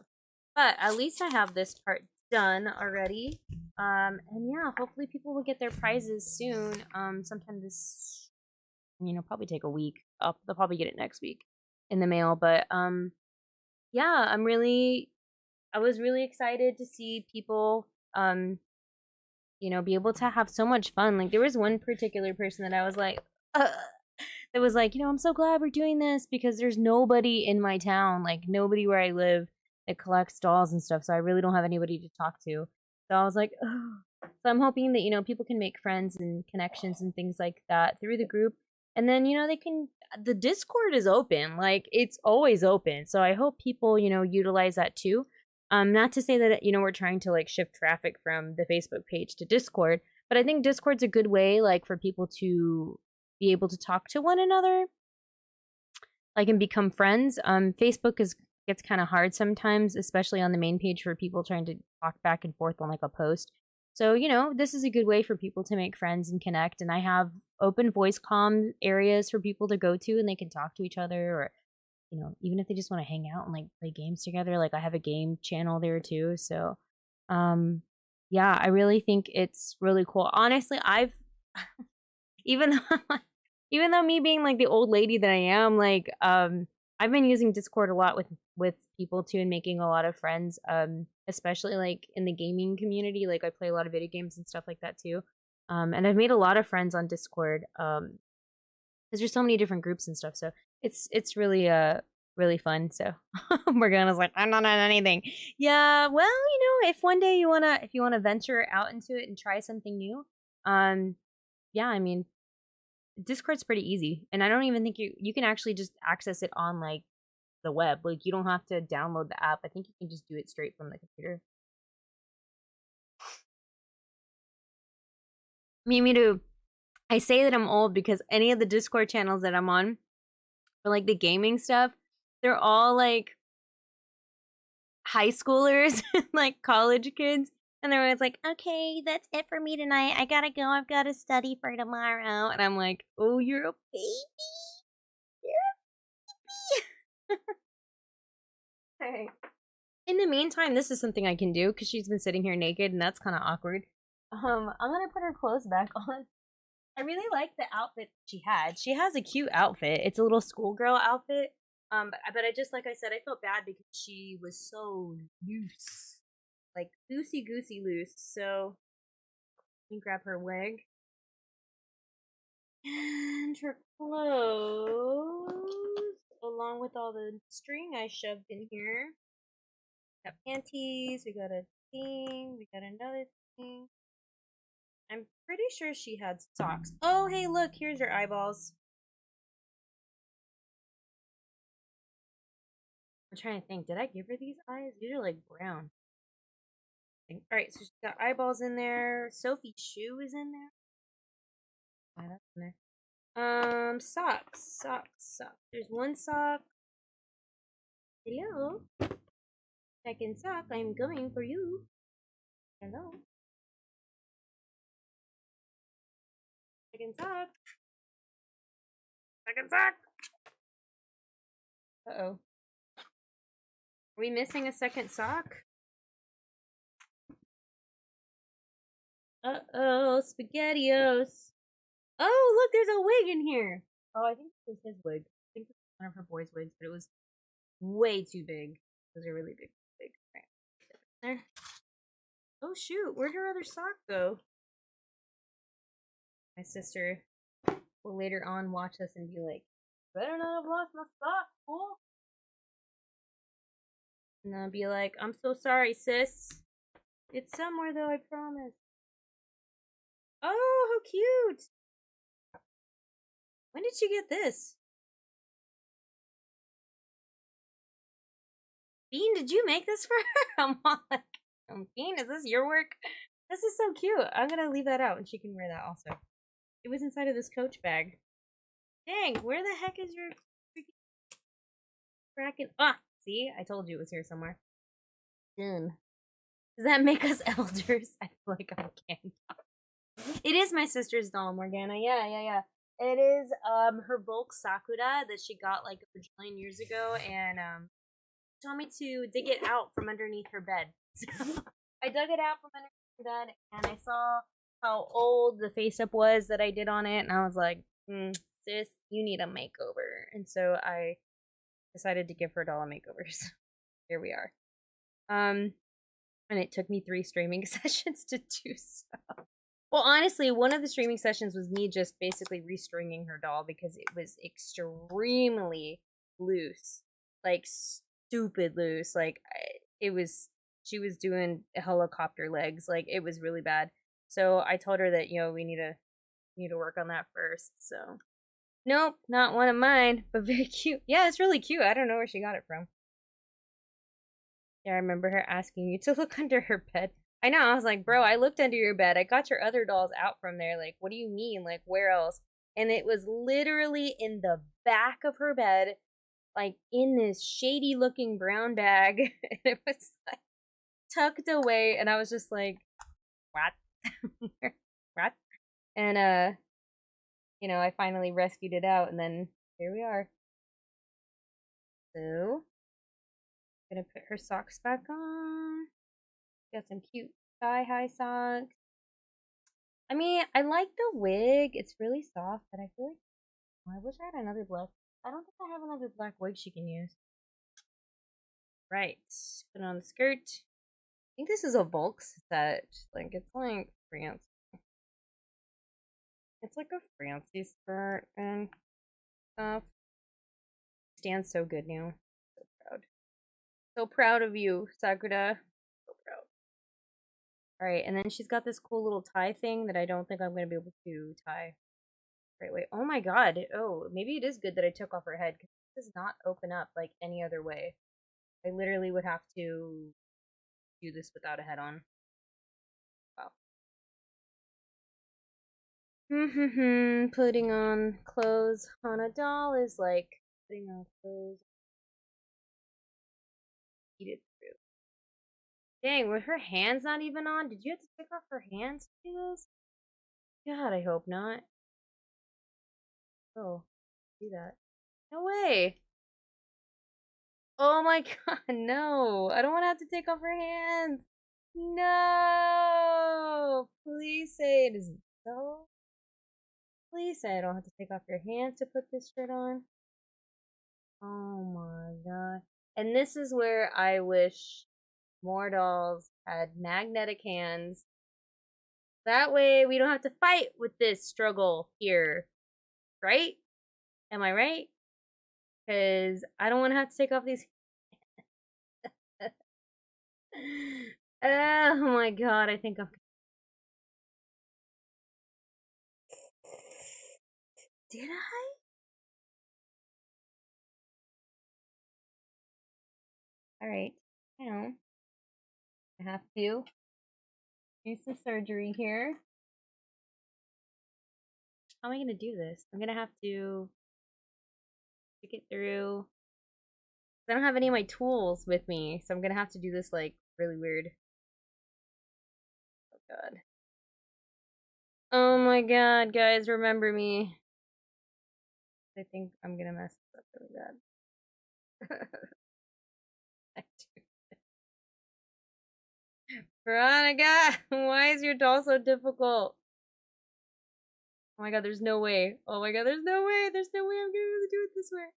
[SPEAKER 1] but at least I have this part done already. And yeah, hopefully people will get their prizes soon. Sometime this, you know, probably take a week. They'll probably get it next week in the mail. But yeah, I was really excited to see people you know, be able to have so much fun. Like there was one particular person that I was like that was like, you know, I'm so glad we're doing this because there's nobody in my town, like nobody where I live that collects dolls and stuff, so I really don't have anybody to talk to. So I was like, oh. So I'm hoping that, you know, people can make friends and connections and things like that through the group. And then, you know, the Discord is open. Like it's always open. So I hope people, you know, utilize that too. Not to say that, you know, we're trying to like shift traffic from the Facebook page to Discord, but I think Discord's a good way like for people to be able to talk to one another, like and become friends. Facebook gets kind of hard sometimes, especially on the main page for people trying to talk back and forth on like a post. So, you know, this is a good way for people to make friends and connect. And I have open voice comm areas for people to go to and they can talk to each other, or, you know, even if they just want to hang out and like play games together. Like I have a game channel there too. So, yeah, I really think it's really cool. Honestly, I've even though even though me being like the old lady that I am, like I've been using Discord a lot with people too and making a lot of friends, especially like in the gaming community. Like I play a lot of video games and stuff like that too. And I've made a lot of friends on Discord because there's so many different groups and stuff. So it's really really fun. So Morgana's like, I'm not on anything. Yeah, well, you know, if one day if you wanna venture out into it and try something new, yeah, I mean, Discord's pretty easy, and I don't even think you can actually just access it on like the web. Like you don't have to download the app. I think you can just do it straight from the computer. Me too. I say that I'm old because any of the Discord channels that I'm on for like the gaming stuff, they're all like high schoolers, like college kids. And they're always like, okay, that's it for me tonight. I gotta go. I've got to study for tomorrow. And I'm like, oh, you're a baby. You're a baby. Alright. In the meantime, this is something I can do because she's been sitting here naked and that's kind of awkward. I'm gonna put her clothes back on. I really like the outfit she had. She has a cute outfit. It's a little schoolgirl outfit. But I just, like I said, I felt bad because she was so loose. Like, loosey-goosey loose. So, let me grab her wig. And her clothes, along with all the string I shoved in here. Got panties, we got a thing, we got another thing. I'm pretty sure she had socks. Oh, hey, look, here's her eyeballs. I'm trying to think, did I give her these eyes? These are like brown. Alright, so she's got eyeballs in there. Sophie's shoe is in there. Yeah, that's in there. Socks. There's one sock. Hello. Second sock, I'm coming for you. Hello. Second sock. Second sock. Uh-oh. Are we missing a second sock? Uh-oh, SpaghettiOs. Oh, look, there's a wig in here. Oh, I think this is his wig. I think this is one of her boys' wigs, but it was way too big. Those are really big. Right. There. Oh, shoot. Where'd her other sock go? My sister will later on watch us and be like, better not have lost my sock, fool. And I'll be like, I'm so sorry, sis. It's somewhere, though, I promise. Oh, how cute. When did she get this? Bean, did you make this for her? I'm all like, Bean, is this your work? This is so cute. I'm gonna leave that out and she can wear that also. It was inside of this Coach bag. Dang, where the heck is your freaking bracket? Ah, see? I told you it was here somewhere. Done. Does that make us elders? I feel like I'm candy. It is my sister's doll, Morgana. Yeah. It is her VOLKS Sakura that she got like a bajillion years ago, and told me to dig it out from underneath her bed. So I dug it out from underneath her bed, and I saw how old the face up was that I did on it, and I was like, sis, you need a makeover. And so I decided to give her doll a makeover. So here we are. And it took me 3 streaming sessions to do so. Well, honestly, one of the streaming sessions was me just basically restringing her doll because it was extremely loose. Like, stupid loose. Like, she was doing helicopter legs. Like, it was really bad. So I told her that, we need to work on that first. So, nope, not one of mine, but very cute. Yeah, it's really cute. I don't know where she got it from. Yeah, I remember her asking you to look under her bed. I know, I was like, bro, I looked under your bed. I got your other dolls out from there. Like, what do you mean? Like, where else? And it was literally in the back of her bed, like in this shady looking brown bag. And it was like tucked away. And I was just like, what? What? And, I finally rescued it out. And then here we are. So, gonna put her socks back on. Got some cute thigh-high socks. I mean, I like the wig. It's really soft, but I feel like I wish I had another black. I don't think I have another black wig she can use. Right. Put on the skirt. I think this is a VOLKS set. Like, it's like fancy. It's like a fancy skirt and stuff. Stands so good now. So proud. So proud of you, Sakura. So proud. Alright, and then she's got this cool little tie thing that I don't think I'm going to be able to tie. Right, wait. Oh my god. Oh, maybe it is good that I took off her head, because it does not open up like any other way. I literally would have to do this without a head on. Wow. Putting on clothes on a doll is like putting on clothes. Eat it through. Dang, were her hands not even on? Did you have to take off her hands to do this? God, I hope not. Oh, do that. No way. Oh my god, no. I don't want to have to take off her hands. No. Please say it isn't so. Please say I don't have to take off your hands to put this shirt on. Oh my god. And this is where I wish more dolls had magnetic hands. That way we don't have to fight with this struggle here. Right? Am I right? Because I don't want to have to take off these. Oh my god, I think I'm. Did I? Alright. Now, I have to do some surgery here. How am I going to do this? I'm going to have to stick it through I don't have any of my tools with me, so I'm gonna have to do this like really weird. Oh god. Oh my god, guys, remember me. I think I'm gonna mess this up really bad. Veronica, why is your doll so difficult? Oh my god, there's no way. Oh my god, there's no way. There's no way I'm gonna be able to do it this way.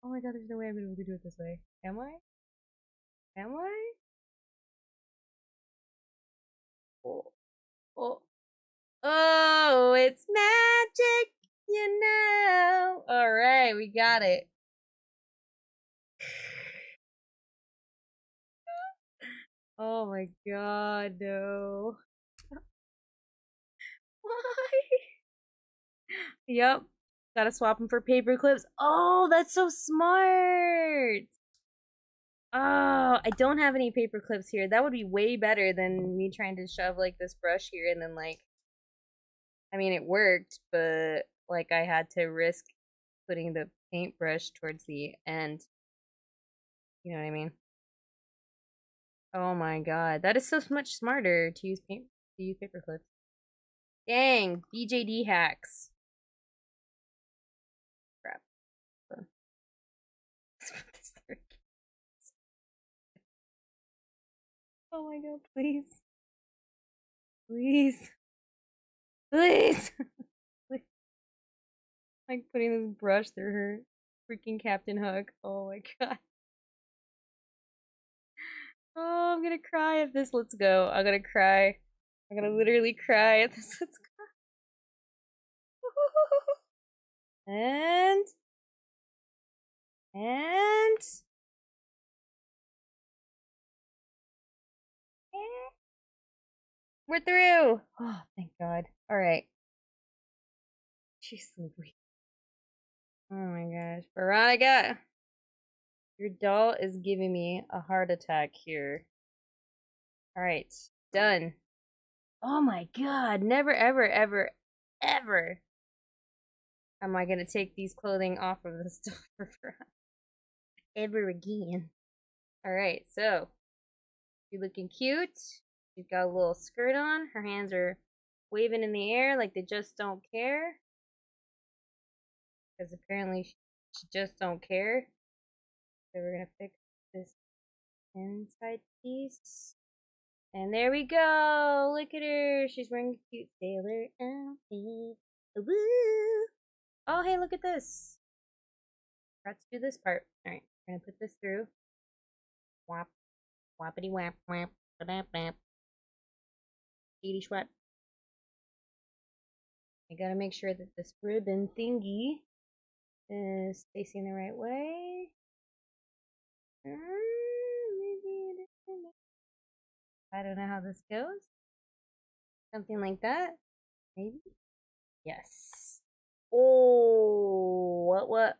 [SPEAKER 1] Oh my god, there's no way I'm gonna be able to do it this way. Am I? Am I? Oh. Oh. Oh, it's magic, you know. Alright, we got it. Oh my god, no. Why? Yep. Gotta swap them for paper clips. Oh, that's so smart. Oh, I don't have any paper clips here. That would be way better than me trying to shove like this brush here and then like, I mean, it worked, but like I had to risk putting the paintbrush towards the end. You know what I mean? Oh my god, that is so much smarter to use paper clips. Dang, BJD hacks. Crap. Oh my god, please. Please. Please. Please. Like putting this brush through her freaking Captain Hook. Oh my god. Oh, I'm gonna cry if this lets go. I'm gonna cry. I'm gonna literally cry if this lets go. And we're through. Oh, thank God. All right. Jeez Louise. Oh my gosh, Veronica, your doll is giving me a heart attack here. All right, done. Oh my God, never, ever, ever, ever am I gonna take these clothing off of this doll for Veronica ever again. All right, so you're looking cute. She's got a little skirt on. Her hands are waving in the air like they just don't care. Because apparently she just don't care. So we're gonna fix this inside piece. And there we go. Look at her. She's wearing a cute sailor outfit. Woo! Oh, hey, look at this. Forgot to do this part. Alright, we're gonna put this through. Whap. Whappity whap whap. Ba-bap bap. 80 swat. I gotta make sure that this ribbon thingy is facing the right way. Maybe I don't know how this goes. Something like that. Maybe. Yes. Oh, what?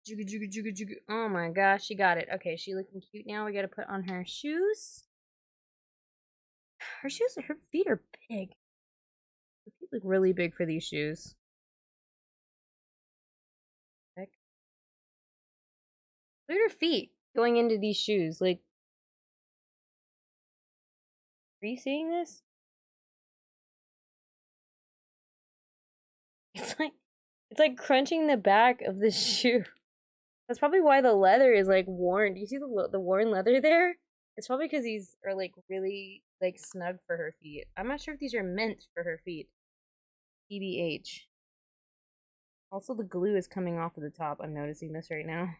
[SPEAKER 1] Jigga, jigga, jigga, jigga. Oh my gosh, she got it. Okay, she looking cute now. We gotta put on her shoes. Her feet are big. Her feet look really big for these shoes. Look at her feet going into these shoes. Like, are you seeing this? It's like crunching the back of the shoe. That's probably why the leather is like worn. Do you see the worn leather there? It's probably because these are like really like snug for her feet. I'm not sure if these are meant for her feet. TBH. Also, the glue is coming off of the top. I'm noticing this right now.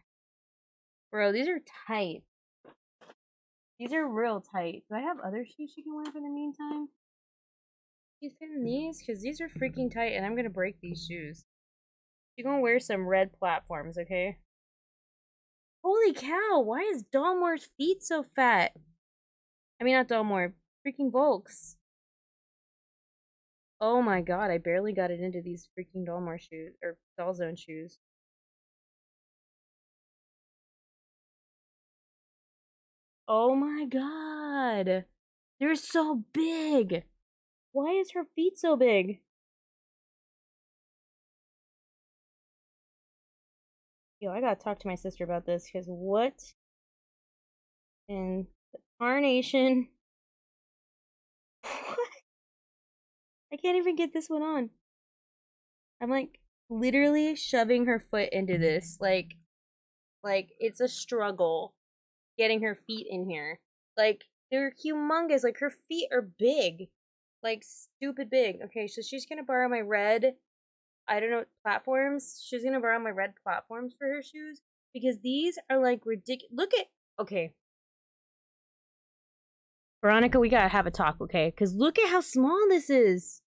[SPEAKER 1] Bro, these are tight. These are real tight. Do I have other shoes she can wear for the meantime? She's fitting these? Because these are freaking tight and I'm gonna break these shoes. She's gonna wear some red platforms, okay? Holy cow, why is Dalmore's feet so fat? I mean, not Dalmore, freaking VOLKS. Oh my god, I barely got it into these freaking Dalmore shoes, or Doll Zone shoes. Oh my god. They're so big. Why is her feet so big? Yo, I gotta talk to my sister about this, because what in the tarnation? What? I can't even get this one on. I'm like literally shoving her foot into this. Like it's a struggle getting her feet in here. Like they're humongous. Like her feet are big. Like stupid big. Okay, so she's gonna borrow my red, I don't know, platforms. She's gonna borrow my red platforms for her shoes. Because these are like ridiculous. Look at, okay. Veronica, we gotta have a talk, okay? Because look at how small this is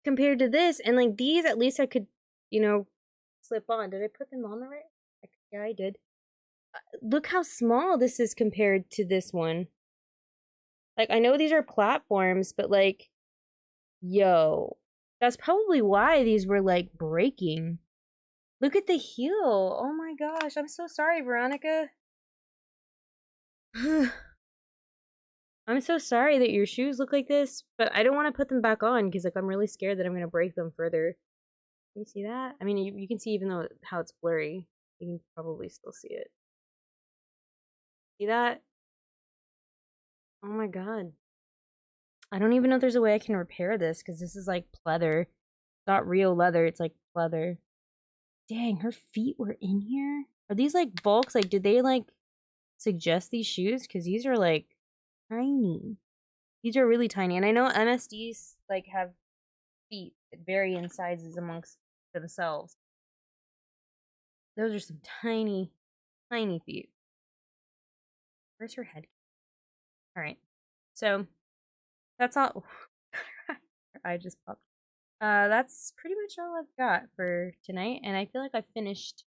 [SPEAKER 1] compared to this. And like these, at least I could, you know, slip on. Did I put them on the right? Yeah, I did. Look how small this is compared to this one. Like, I know these are platforms, but like, yo, that's probably why these were like breaking. Look at the heel. Oh my gosh, I'm so sorry, Veronica. I'm so sorry that your shoes look like this, but I don't want to put them back on because like I'm really scared that I'm gonna break them further. Can you see that? I mean, you can see even though how it's blurry, you can probably still see it. See that? Oh my god. I don't even know if there's a way I can repair this because this is like pleather. It's not real leather, it's like pleather. Dang, her feet were in here? Are these like VOLKS? Like, did they like suggest these shoes? Because these are like tiny. These are really tiny. And I know MSDs like have feet that vary in sizes amongst themselves. Those are some tiny, tiny feet. Where's her head? Alright. So, that's all. I just popped. That's pretty much all I've got for tonight, and I feel like I finished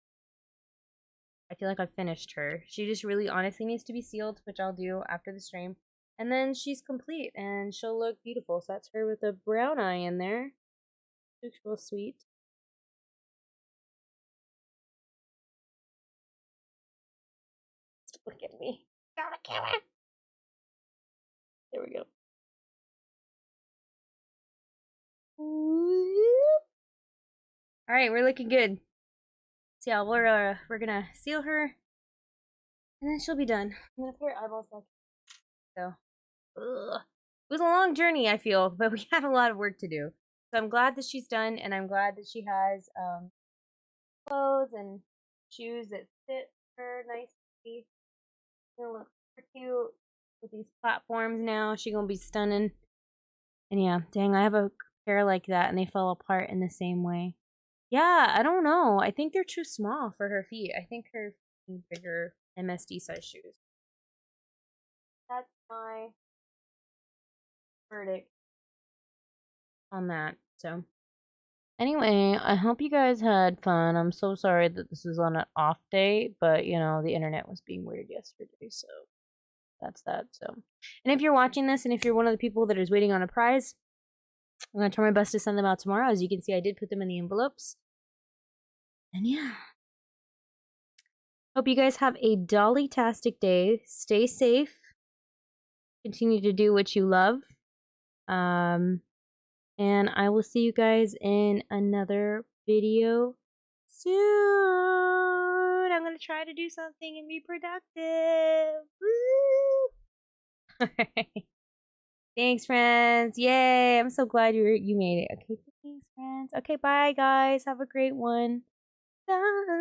[SPEAKER 1] her. She just really honestly needs to be sealed, which I'll do after the stream. And then she's complete, and she'll look beautiful. So that's her with a brown eye in there. Looks real sweet. Look at me. Got a camera. There we go. All right, we're looking good. So yeah, we're gonna seal her, and then she'll be done. I'm gonna put her eyeballs back. So, ugh. It was a long journey, I feel, but we had a lot of work to do. So I'm glad that she's done, and I'm glad that she has clothes and shoes that fit her nicely. Gonna look super cute with these platforms now. She's gonna be stunning. And yeah, dang, I have a pair like that, and they fell apart in the same way. Yeah, I don't know. I think they're too small for her feet. I think her feet need bigger MSD size shoes. That's my verdict on that. So anyway, I hope you guys had fun. I'm so sorry that this is on an off day, but you know, the internet was being weird yesterday, so that's that. So, and if you're watching this and if you're one of the people that is waiting on a prize, I'm gonna try my best to send them out tomorrow. As you can see, I did put them in the envelopes. And yeah. Hope you guys have a dolly-tastic day. Stay safe. Continue to do what you love. And I will see you guys in another video soon. I'm gonna try to do something and be productive. Woo! Alright. Thanks, friends. Yay! I'm so glad you made it. Okay, thanks, friends. Okay, bye, guys. Have a great one. Bye.